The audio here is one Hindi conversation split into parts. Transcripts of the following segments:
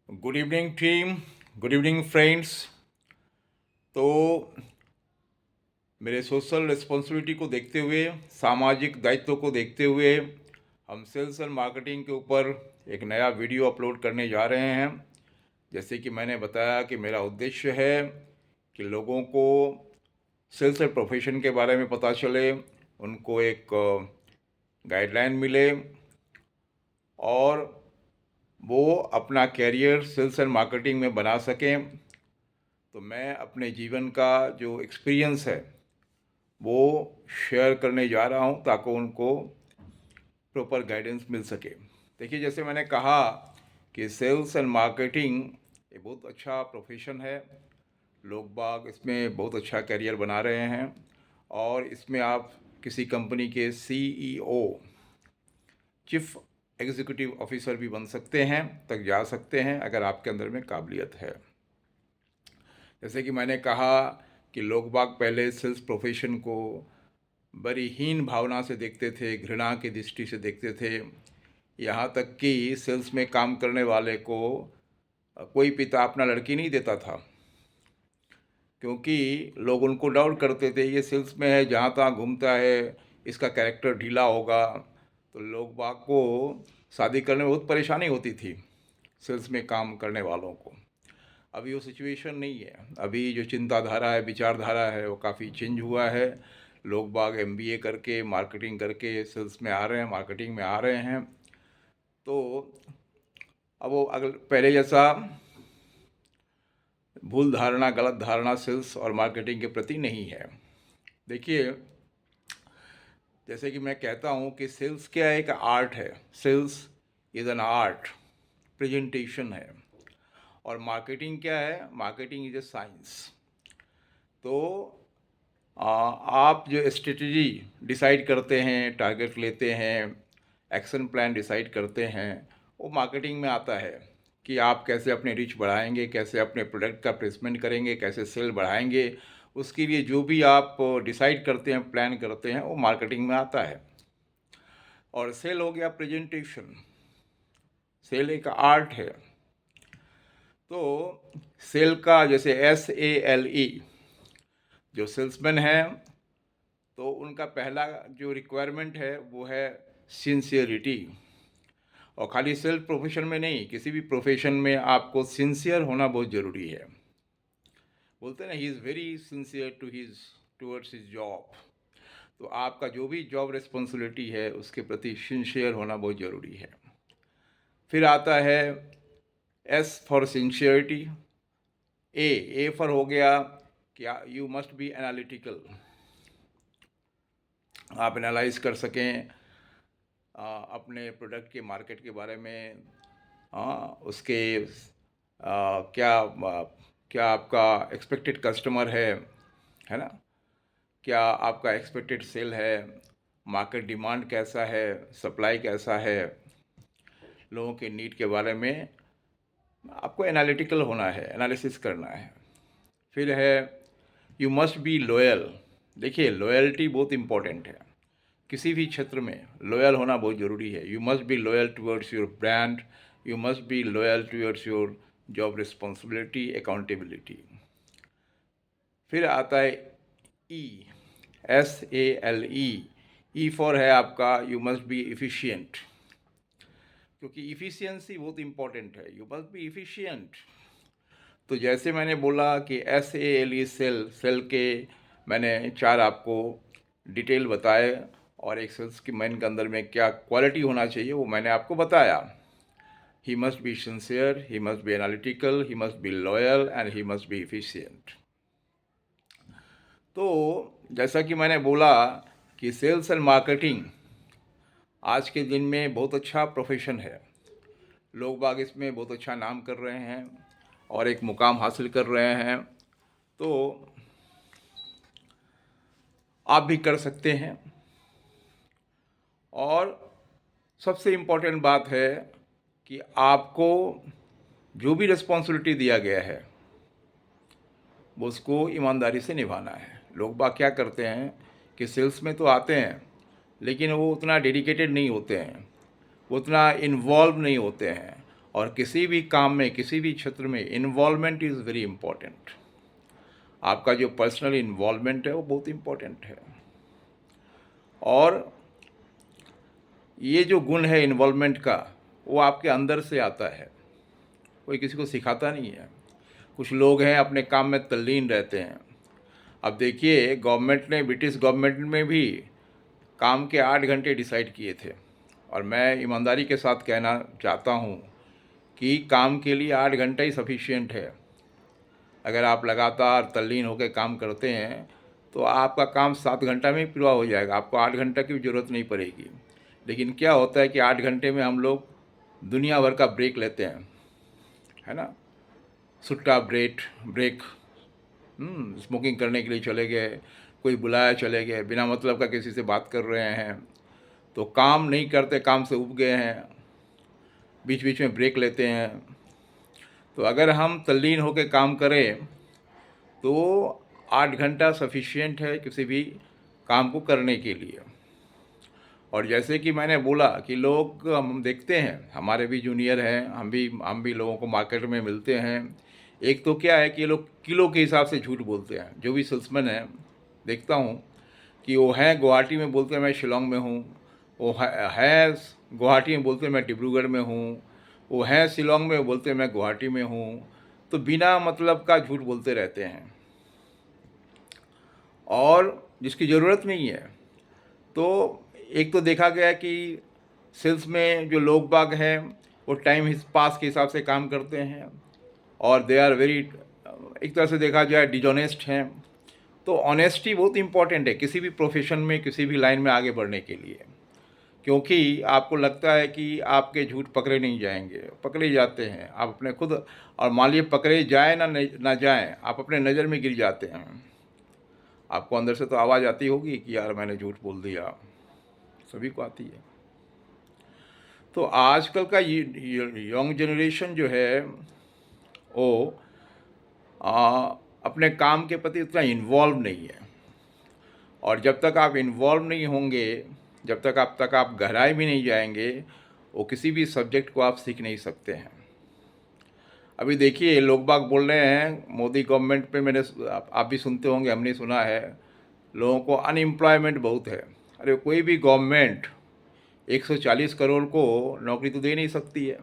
Good evening team, good evening friends. तो मेरे सोशल रिस्पॉन्सिबिलिटी को देखते हुए, सामाजिक दायित्व को देखते हुए हम सेल्स एंड मार्केटिंग के ऊपर एक नया वीडियो अपलोड करने जा रहे हैं। जैसे कि मैंने बताया कि मेरा उद्देश्य है कि लोगों को सेल्स एंड प्रोफेशन के बारे में पता चले, उनको एक गाइडलाइन मिले और वो अपना कैरियर सेल्स एंड मार्केटिंग में बना सकें। तो मैं अपने जीवन का जो एक्सपीरियंस है वो शेयर करने जा रहा हूँ ताकि उनको प्रॉपर गाइडेंस मिल सके। देखिए, जैसे मैंने कहा कि सेल्स एंड मार्केटिंग ये बहुत अच्छा प्रोफेशन है। लोग बाग इसमें बहुत अच्छा करियर बना रहे हैं और इसमें आप किसी कंपनी के सीईओ, चीफ एग्जीक्यूटिव ऑफिसर भी बन सकते हैं, तक जा सकते हैं अगर आपके अंदर में काबिलियत है। जैसे कि मैंने कहा कि लोग बाग पहले सेल्स प्रोफेशन को बड़ी हीन भावना से देखते थे, घृणा की दृष्टि से देखते थे। यहाँ तक कि सेल्स में काम करने वाले को कोई पिता अपना लड़की नहीं देता था, क्योंकि लोग उनको डाउट करते थे, ये सेल्स में है, जहाँ तहाँ घूमता है, इसका कैरेक्टर ढीला होगा। तो लोग बाग को शादी करने में बहुत परेशानी होती थी सेल्स में काम करने वालों को। अभी वो सिचुएशन नहीं है। अभी जो चिंताधारा है, विचारधारा है, वो काफ़ी चेंज हुआ है। लोग बाग एमबीए करके, मार्केटिंग करके सेल्स में आ रहे हैं, मार्केटिंग में आ रहे हैं। तो अब वो अगर पहले जैसा भूल धारणा, गलत धारणा सेल्स और मार्केटिंग के प्रति नहीं है। देखिए, जैसे कि मैं कहता हूँ कि सेल्स क्या है, एक आर्ट है। Sales is an art, presentation है। और मार्केटिंग क्या है? Marketing is a science. तो आप जो स्ट्रेटजी डिसाइड करते हैं, टारगेट लेते हैं, एक्शन प्लान डिसाइड करते हैं, वो मार्केटिंग में आता है कि आप कैसे अपने रीच बढ़ाएंगे, कैसे अपने प्रोडक्ट का प्लेसमेंट करेंगे, कैसे सेल बढ़ाएंगे। उसके लिए जो भी आप डिसाइड करते हैं, प्लान करते हैं, वो मार्केटिंग में आता है। और सेल हो गया प्रेजेंटेशन। सेल एक आर्ट है। तो सेल का जैसे SALE, जो सेल्समैन है, तो उनका पहला जो रिक्वायरमेंट है वो है सिंसियरिटी। और खाली सेल्फ प्रोफेशन में नहीं, किसी भी प्रोफेशन में आपको सिंसियर होना बहुत ज़रूरी है। बोलते हैं ना, he is very sincere towards his job. तो आपका जो भी जॉब रिस्पॉन्सिबिलिटी है उसके प्रति सिंसियर होना बहुत ज़रूरी है। फिर आता है S for sincerity. A for हो गया कि यू मस्ट बी एनालिटिकल। आप एनालाइज कर सकें अपने प्रोडक्ट के मार्केट के बारे में, उसके क्या आपका एक्सपेक्टेड कस्टमर है ना, क्या आपका एक्सपेक्टेड सेल है, मार्केट डिमांड कैसा है, सप्लाई कैसा है, लोगों के नीड के बारे में आपको एनालिटिकल होना है, एनालिसिस करना है। फिर है यू मस्ट बी लॉयल। देखिए, लॉयल्टी बहुत इम्पोर्टेंट है। किसी भी क्षेत्र में लॉयल होना बहुत ज़रूरी है। You must be loyal towards your brand, you must be loyal towards your job responsibility, accountability. फिर आता है SALE फॉर है आपका यू मस्ट बी इफ़िशियंट, क्योंकि इफ़िशियंसी बहुत इम्पॉर्टेंट है। You must be efficient. तो जैसे मैंने बोला कि SALE सेल के मैंने 4 आपको डिटेल बताए, और एक सेल्स की मैन के अंदर में क्या क्वालिटी होना चाहिए वो मैंने आपको बताया। He must be sincere, he must be analytical, he must be loyal and he must be efficient. तो जैसा कि मैंने बोला कि सेल्स एंड मार्केटिंग आज के दिन में बहुत अच्छा प्रोफेशन है। लोग बाग इसमें बहुत अच्छा नाम कर रहे हैं और एक मुकाम हासिल कर रहे हैं। तो आप भी कर सकते हैं। और सबसे इम्पोर्टेंट बात है कि आपको जो भी रिस्पॉन्सिबिलिटी दिया गया है वो उसको ईमानदारी से निभाना है। लोग बाग क्या करते हैं कि सेल्स में तो आते हैं लेकिन वो उतना डेडिकेटेड नहीं होते हैं, वो उतना इन्वॉल्व नहीं होते हैं, और किसी भी काम में, किसी भी क्षेत्र में इन्वॉल्वमेंट इज़ वेरी इम्पॉर्टेंट। आपका जो पर्सनल इन्वॉल्वमेंट है वो बहुत इम्पॉर्टेंट है। और ये जो गुण है इन्वॉल्वमेंट का, वो आपके अंदर से आता है, कोई किसी को सिखाता नहीं है। कुछ लोग हैं अपने काम में तल्लीन रहते हैं। अब देखिए, गवर्नमेंट ने, ब्रिटिश गवर्नमेंट में भी काम के 8 घंटे डिसाइड किए थे, और मैं ईमानदारी के साथ कहना चाहता हूँ कि काम के लिए 8 घंटा ही सफिशिएंट है। अगर आप लगातार तल्लीन होकर काम करते हैं तो आपका काम 7 घंटा में ही पूरा हो जाएगा, आपको 8 घंटा की भी ज़रूरत नहीं पड़ेगी। लेकिन क्या होता है कि 8 घंटे में हम लोग दुनिया भर का ब्रेक लेते हैं, है ना। सुट्टा ब्रेक, स्मोकिंग करने के लिए चले गए, कोई बुलाया चले गए, बिना मतलब का किसी से बात कर रहे हैं, तो काम नहीं करते, काम से उब गए हैं, बीच बीच में ब्रेक लेते हैं। तो अगर हम तल्लीन होकर काम करें तो 8 घंटा सफिशिएंट है किसी भी काम को करने के लिए। और जैसे कि मैंने बोला कि लोग, हम देखते हैं, हमारे भी जूनियर हैं, हम भी लोगों को मार्केट में मिलते हैं। एक तो क्या है कि ये लोग किलो के हिसाब से झूठ बोलते हैं। जो भी सेल्समैन है, देखता हूँ कि वो हैं गुवाहाटी में, बोलते हैं मैं शिलोंग में हूँ, वो है गुवाहाटी में, बोलते हैं मैं डिब्रूगढ़ में हूँ, वो हैं शिलोंग में, बोलते हैं मैं गुवाहाटी में हूँ। तो बिना मतलब का झूठ बोलते रहते हैं, और जिसकी ज़रूरत नहीं है। तो एक तो देखा गया कि सेल्स में जो लोग बाग हैं वो टाइम पास के हिसाब से काम करते हैं, और दे आर वेरी, एक तरह से देखा जाए, डिजॉनेस्ट हैं। तो ऑनेस्टी बहुत इंपॉर्टेंट है किसी भी प्रोफेशन में, किसी भी लाइन में आगे बढ़ने के लिए। क्योंकि आपको लगता है कि आपके झूठ पकड़े नहीं जाएंगे, पकड़े जाते हैं। आप अपने खुद, और मान लीजिए पकड़े जाए ना जाए, आप अपने नज़र में गिर जाते हैं। आपको अंदर से तो आवाज़ आती होगी कि यार मैंने झूठ बोल दिया, सभी को आती है। तो आजकल का यंग जनरेशन जो है वो अपने काम के प्रति उतना इन्वॉल्व नहीं है। और जब तक आप इन्वॉल्व नहीं होंगे, जब तक आप गहराई में नहीं जाएंगे, वो किसी भी सब्जेक्ट को आप सीख नहीं सकते हैं। अभी देखिए, लोग बाग बोल रहे हैं मोदी गवर्नमेंट पे, आप भी सुनते होंगे, हमने सुना है, लोगों को अनएम्प्लॉयमेंट बहुत है। अरे कोई भी गवर्नमेंट 140 करोड़ को नौकरी तो दे नहीं सकती है,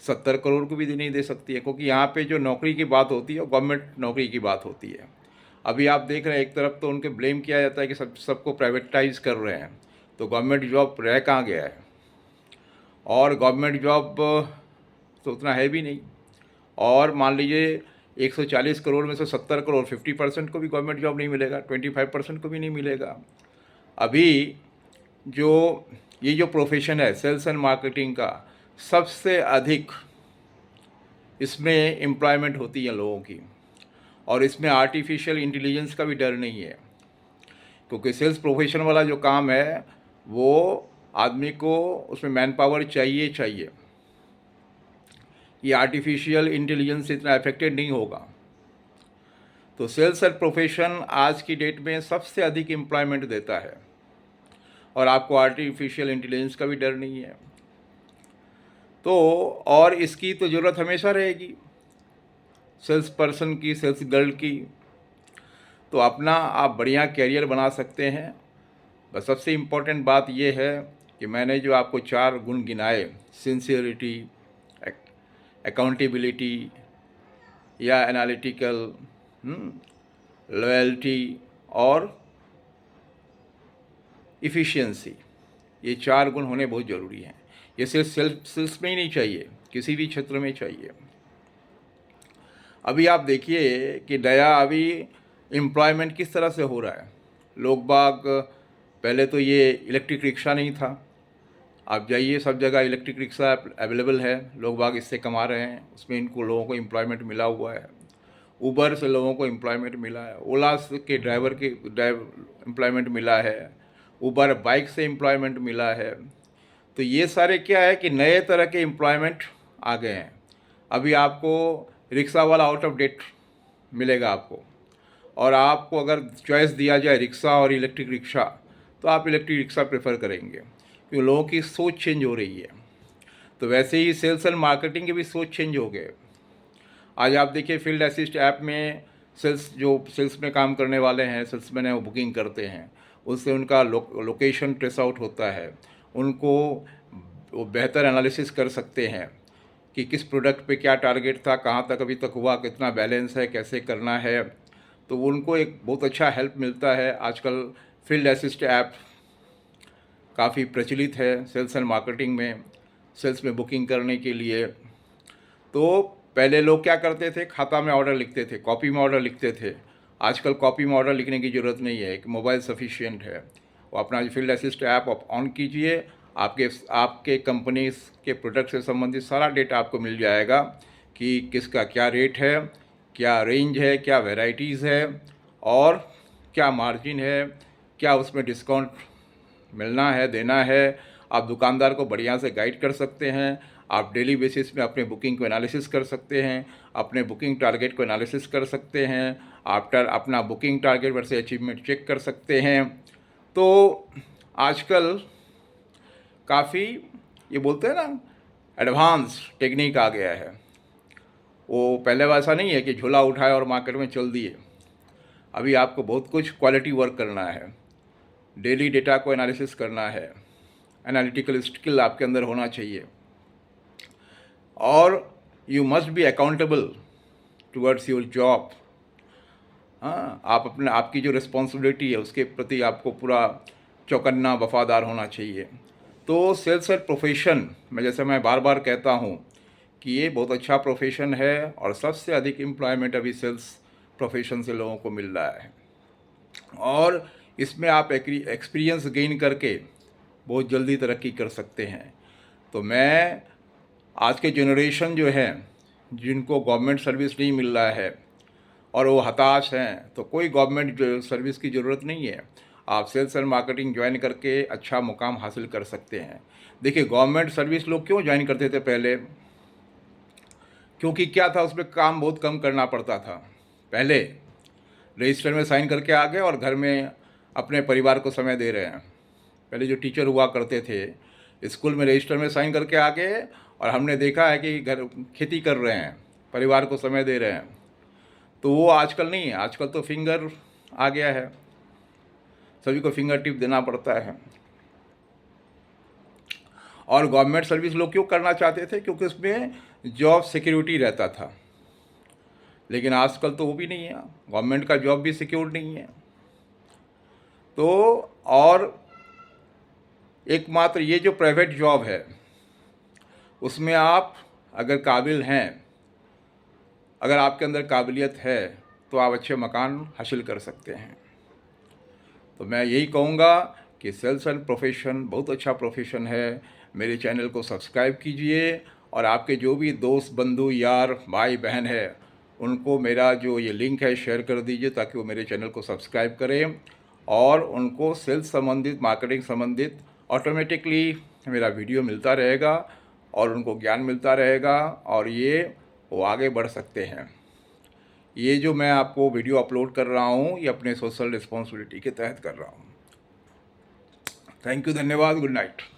70 करोड़ को भी नहीं दे सकती है, क्योंकि यहाँ पे जो नौकरी की बात होती है वो गवर्नमेंट नौकरी की बात होती है। अभी आप देख रहे हैं, एक तरफ तो उनके ब्लेम किया जाता है कि सबको प्राइवेटाइज कर रहे हैं, तो गवर्नमेंट जॉब रह कहाँ गया है, और गवर्नमेंट जॉब तो उतना है भी नहीं। और मान लीजिए 140 करोड़ में से 70 करोड़, 50% को भी गवर्नमेंट जॉब नहीं मिलेगा, 25% को भी नहीं मिलेगा। अभी जो ये जो प्रोफेशन है सेल्स एंड मार्केटिंग का, सबसे अधिक इसमें एम्प्लॉयमेंट होती है लोगों की, और इसमें आर्टिफिशियल इंटेलिजेंस का भी डर नहीं है। क्योंकि सेल्स प्रोफेशन वाला जो काम है वो आदमी को, उसमें मैन पावर चाहिए। ये आर्टिफिशियल इंटेलिजेंस से इतना अफेक्टेड नहीं होगा। तो सेल्स एंड प्रोफेशन आज की डेट में सबसे अधिक एम्प्लॉयमेंट देता है, और आपको आर्टिफिशियल इंटेलिजेंस का भी डर नहीं है। तो और इसकी तो ज़रूरत हमेशा रहेगी, सेल्स पर्सन की, सेल्स गर्ल की। तो अपना आप बढ़िया कैरियर बना सकते हैं। बस सबसे इम्पोर्टेंट बात यह है कि मैंने जो आपको 4 गुण गिनाए, सिंसियरिटी, अकाउंटेबिलिटी या एनालिटिकल, लॉयल्टी और इफ़िशियंसी, ये 4 गुण होने बहुत ज़रूरी हैं। ये सिर्फ सेल्स में ही नहीं चाहिए, किसी भी क्षेत्र में चाहिए। अभी आप देखिए कि अभी एम्प्लॉयमेंट किस तरह से हो रहा है। लोग बाग, पहले तो ये इलेक्ट्रिक रिक्शा नहीं था, आप जाइए सब जगह इलेक्ट्रिक रिक्शा अवेलेबल है, लोग बाग इससे कमा रहे हैं, उसमें इनको लोगों को एम्प्लॉयमेंट मिला हुआ है। उबर से लोगों को एम्प्लॉयमेंट मिला है, ओला के ड्राइवर एम्प्लॉयमेंट मिला है, उबर बाइक से एम्प्लॉयमेंट मिला है। तो ये सारे क्या है कि नए तरह के एम्प्लॉयमेंट आ गए हैं। अभी आपको रिक्शा वाला आउट ऑफ डेट मिलेगा आपको, और आपको अगर चॉइस दिया जाए रिक्शा और इलेक्ट्रिक रिक्शा, तो आप इलेक्ट्रिक रिक्शा प्रेफर करेंगे, क्योंकि लोगों की सोच चेंज हो रही है। तो वैसे ही सेल्स एंड मार्केटिंग की भी सोच चेंज हो गए। आज आप देखिए फील्ड असिस्ट ऐप में सेल्स में काम करने वाले हैं, सेल्समैन हैं, वो बुकिंग करते हैं, उससे उनका लोकेशन ट्रेस आउट होता है, उनको वो बेहतर एनालिसिस कर सकते हैं कि किस प्रोडक्ट पे क्या टारगेट था, कहाँ तक अभी तक हुआ, कितना बैलेंस है, कैसे करना है। तो उनको एक बहुत अच्छा हेल्प मिलता है। आजकल फील्ड असिस्ट ऐप काफ़ी प्रचलित है सेल्स एंड मार्केटिंग में, सेल्स में बुकिंग करने के लिए। तो पहले लोग क्या करते थे, खाता में ऑर्डर लिखते थे, कॉपी में ऑर्डर लिखते थे। आजकल कॉपी में ऑर्डर लिखने की ज़रूरत नहीं है, एक मोबाइल सफिशिएंट है। वो अपना फील्ड असिस्ट ऐप आप ऑन कीजिए, आपके आपके कंपनी के प्रोडक्ट से संबंधित सारा डेटा आपको मिल जाएगा कि किसका क्या रेट है, क्या रेंज है, क्या वेराइटीज़ है और क्या मार्जिन है, क्या उसमें डिस्काउंट मिलना है, देना है। आप दुकानदार को बढ़िया से गाइड कर सकते हैं। आप डेली बेसिस में अपने बुकिंग को एनालिसिस कर सकते हैं, अपने बुकिंग टारगेट को एनालिसिस कर सकते हैं, आफ्टर अपना booking target versus achievement check कर सकते हैं। तो आजकल काफ़ी ये बोलते हैं ना, एडवांस टेक्निक आ गया है। वो पहले वैसा नहीं है कि झोला उठाए और मार्केट में चल दिए। अभी आपको बहुत कुछ क्वालिटी वर्क करना है, डेली डेटा को एनालिसिस करना है, एनालिटिकल स्किल आपके अंदर होना चाहिए और you must be accountable towards your job. हाँ, आप अपने आपकी जो रिस्पॉन्सिबिलिटी है उसके प्रति आपको पूरा चौकन्ना वफादार होना चाहिए। तो सेल्स एंड प्रोफेशन में जैसे मैं बार बार कहता हूँ कि ये बहुत अच्छा प्रोफेशन है और सबसे अधिक एम्प्लॉयमेंट अभी सेल्स प्रोफेशन से लोगों को मिल रहा है और इसमें आप एक्सपीरियंस गेन करके बहुत जल्दी तरक्की कर सकते हैं। तो मैं आज के जनरेशन जो है जिनको गवर्नमेंट सर्विस नहीं मिल रहा है और वो हताश हैं, तो कोई गवर्नमेंट सर्विस की ज़रूरत नहीं है। आप सेल्स एंड मार्केटिंग ज्वाइन करके अच्छा मुकाम हासिल कर सकते हैं। देखिए गवर्नमेंट सर्विस लोग क्यों ज्वाइन करते थे पहले, क्योंकि क्या था उसमें काम बहुत कम करना पड़ता था। पहले रजिस्टर में साइन करके आ गए और घर में अपने परिवार को समय दे रहे हैं। पहले जो टीचर हुआ करते थे स्कूल में रजिस्टर में साइन करके आ गए और हमने देखा है कि घर खेती कर रहे हैं, परिवार को समय दे रहे हैं। तो वो आजकल नहीं है, आजकल तो फिंगर आ गया है, सभी को फिंगर टिप देना पड़ता है। और गवर्नमेंट सर्विस लोग क्यों करना चाहते थे, क्योंकि उसमें जॉब सिक्योरिटी रहता था। लेकिन आजकल तो वो भी नहीं है, गवर्नमेंट का जॉब भी सिक्योर नहीं है। तो और एकमात्र ये जो प्राइवेट जॉब है उसमें आप अगर काबिल हैं, अगर आपके अंदर काबिलियत है तो आप अच्छे मकान हासिल कर सकते हैं। तो मैं यही कहूँगा कि सेल्स एंड प्रोफेशन बहुत अच्छा प्रोफेशन है। मेरे चैनल को सब्सक्राइब कीजिए और आपके जो भी दोस्त, बंधु, यार, भाई बहन है उनको मेरा जो ये लिंक है शेयर कर दीजिए ताकि वो मेरे चैनल को सब्सक्राइब करें और उनको सेल्स संबंधित, मार्केटिंग संबंधित ऑटोमेटिकली मेरा वीडियो मिलता रहेगा और उनको ज्ञान मिलता रहेगा और वो आगे बढ़ सकते हैं। ये जो मैं आपको वीडियो अपलोड कर रहा हूँ ये अपने सोशल रिस्पॉन्सिबिलिटी के तहत कर रहा हूँ। थैंक यू, धन्यवाद, गुड नाइट।